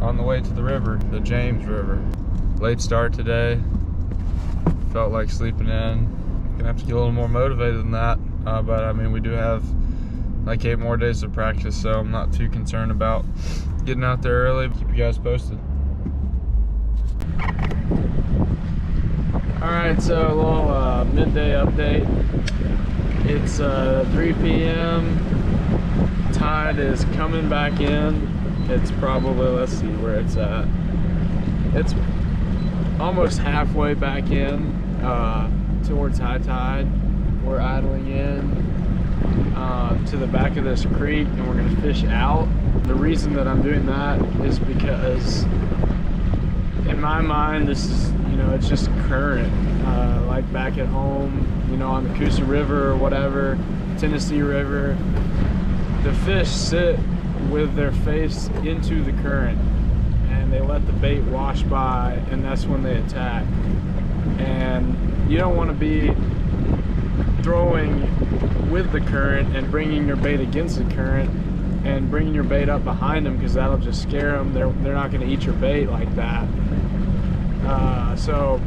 on the way to the river, the James River. Late start today. Felt like sleeping in. Gonna have to get a little more motivated than that. But I mean, we do have like 8 more days of practice, so I'm not too concerned about getting out there early. Keep you guys posted. All right, so a little midday update. It's 3 p.m. Tide is coming back in. It's probably, let's see where it's at. It's almost halfway back in towards high tide. We're idling in to the back of this creek, and we're gonna fish out. The reason that I'm doing that is because in my mind, this is, you know, it's just current. Like back at home, you know, on the Coosa River or whatever, Tennessee River, the fish sit with their face into the current and they let the bait wash by, and that's when they attack. And you don't want to be throwing with the current and bringing your bait against the current and bringing your bait up behind them, because that'll just scare them. They're not going to eat your bait like that. So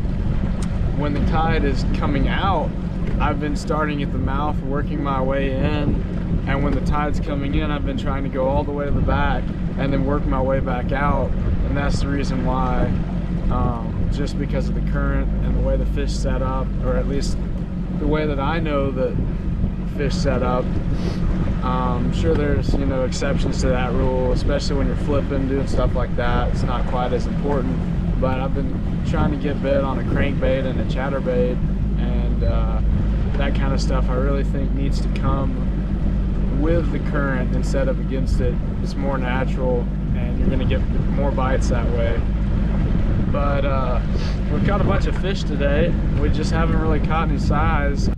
when the tide is coming out, I've been starting at the mouth, working my way in, and when the tide's coming in, I've been trying to go all the way to the back and then work my way back out. And that's the reason why, just because of the current and the way the fish set up, or at least the way that I know that fish set up. I'm sure there's, you know, exceptions to that rule, especially when you're flipping, doing stuff like that. It's not quite as important, but I've been trying to get bit on a crankbait and a chatterbait, and that kind of stuff I really think needs to come with the current instead of against it. It's more natural, and you're going to get more bites that way. But we've caught a bunch of fish today. We just haven't really caught any size.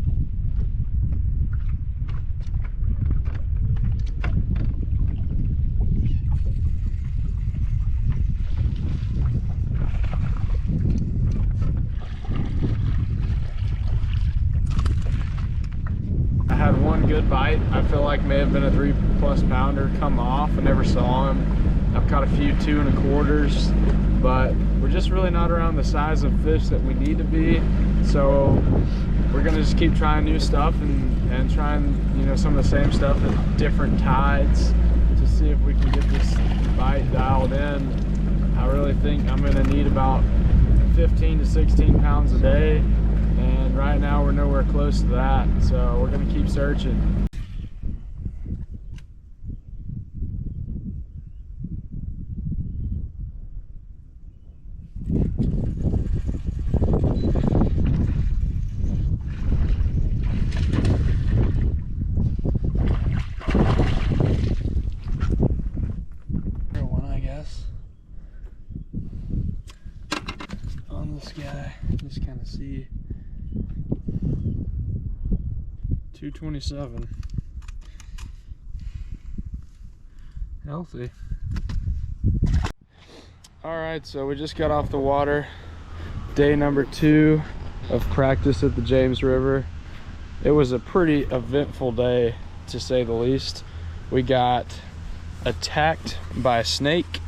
I had one good bite. I feel like may have been a 3+ pounder come off. I never saw him. I've caught a few 2 1/4s, but we're just really not around the size of fish that we need to be. So we're gonna just keep trying new stuff and trying, you know, some of the same stuff at different tides to see if we can get this bite dialed in. I really think I'm gonna need about 15 to 16 pounds a day, and right now we're nowhere close to that. So we're gonna keep searching. On this guy, just kind of see 227. Healthy. All right, so we just got off the water. Day number 2 of practice at the James River. It was a pretty eventful day, to say the least. We got attacked by a snake.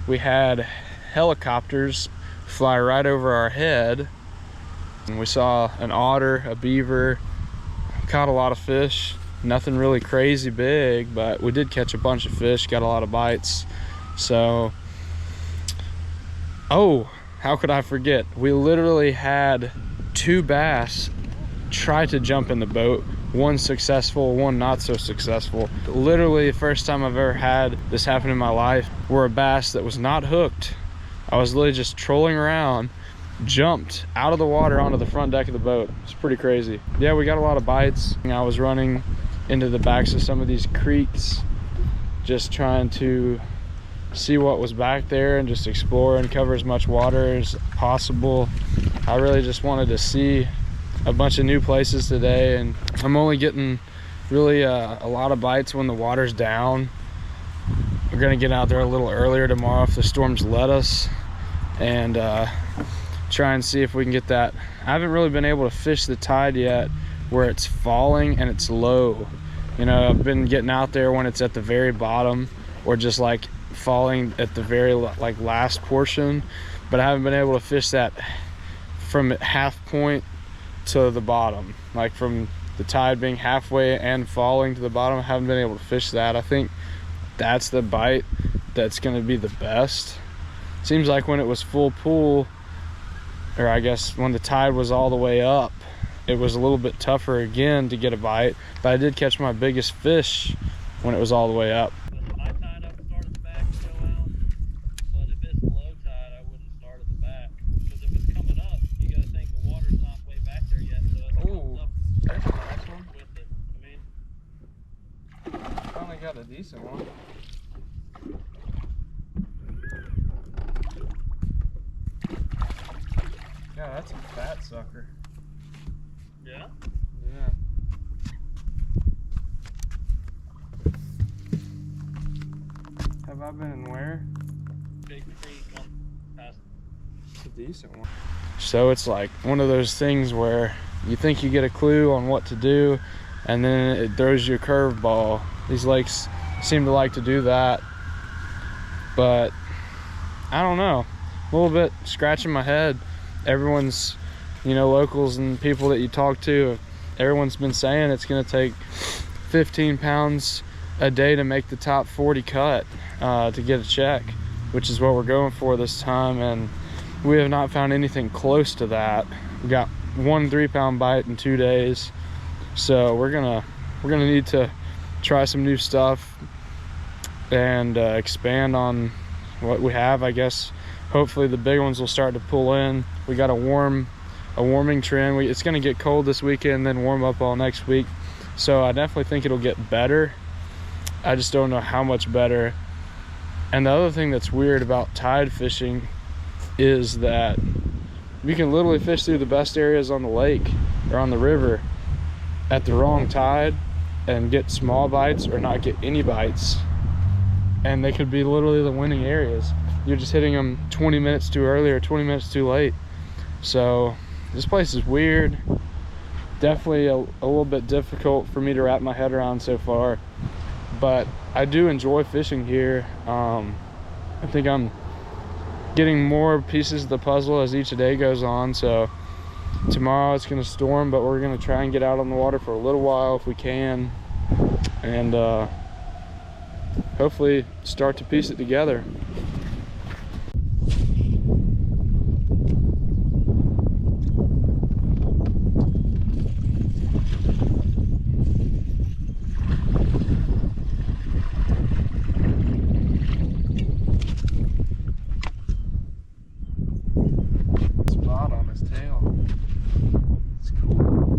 We had helicopters fly right over our head, and we saw an otter, a beaver, caught a lot of fish. Nothing really crazy big, but we did catch a bunch of fish, got a lot of bites. So, oh, how could I forget? We literally had 2 bass try to jump in the boat. One successful, one not so successful. Literally the first time I've ever had this happen in my life, where a bass that was not hooked, I was literally just trolling around, jumped out of the water onto the front deck of the boat. It's pretty crazy. Yeah, we got a lot of bites. I was running into the backs of some of these creeks, just trying to see what was back there and just explore and cover as much water as possible. I really just wanted to see a bunch of new places today, and I'm only getting really a lot of bites when the water's down. We're gonna get out there a little earlier tomorrow if the storms let us, and try and see if we can get that. I haven't really been able to fish the tide yet where it's falling and it's low. You know, I've been getting out there when it's at the very bottom or just like falling at the very like last portion, but I haven't been able to fish that from half point to the bottom, like from the tide being halfway and falling to the bottom. I haven't been able to fish that. I think that's the bite that's going to be the best. Seems like when it was full pool, or I guess when the tide was all the way up, it was a little bit tougher again to get a bite, but I did catch my biggest fish when it was all the way up. With high tide, I would start at the back and go out, but if it's low tide, I wouldn't start at the back, because if it's coming up, you got to think the water's not way back there yet, so if it comes up That's a nice one. with it, I mean, Finally got a decent one. Yeah, that's a fat sucker. yeah. Yeah. Have I been in where? Big Creek on past. It's a decent one. So it's like one of those things where you think you get a clue on what to do, and then it throws you a curveball. These lakes seem to like to do that, but I don't know. A little bit scratching my head. Everyone's, you know, locals and people that you talk to, everyone's been saying it's going to take 15 pounds a day to make the top 40 cut to get a check, which is what we're going for this time, and we have not found anything close to that. We got 1 3-pound bite in 2 days, so we're gonna need to try some new stuff and expand on what we have, I guess. Hopefully the big ones will start to pull in. We got a warming trend. It's gonna get cold this weekend, then warm up all next week, so I definitely think it'll get better. I just don't know how much better. And the other thing that's weird about tide fishing is that you can literally fish through the best areas on the lake or on the river at the wrong tide and get small bites or not get any bites, and they could be literally the winning areas. You're just hitting them 20 minutes too early or 20 minutes too late. So this place is weird. Definitely a little bit difficult for me to wrap my head around so far, but I do enjoy fishing here. I think I'm getting more pieces of the puzzle as each day goes on. So tomorrow it's going to storm, but we're going to try and get out on the water for a little while if we can, and hopefully start to piece it together. Spot on his tail. It's cool.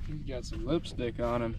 He's got some lipstick on him.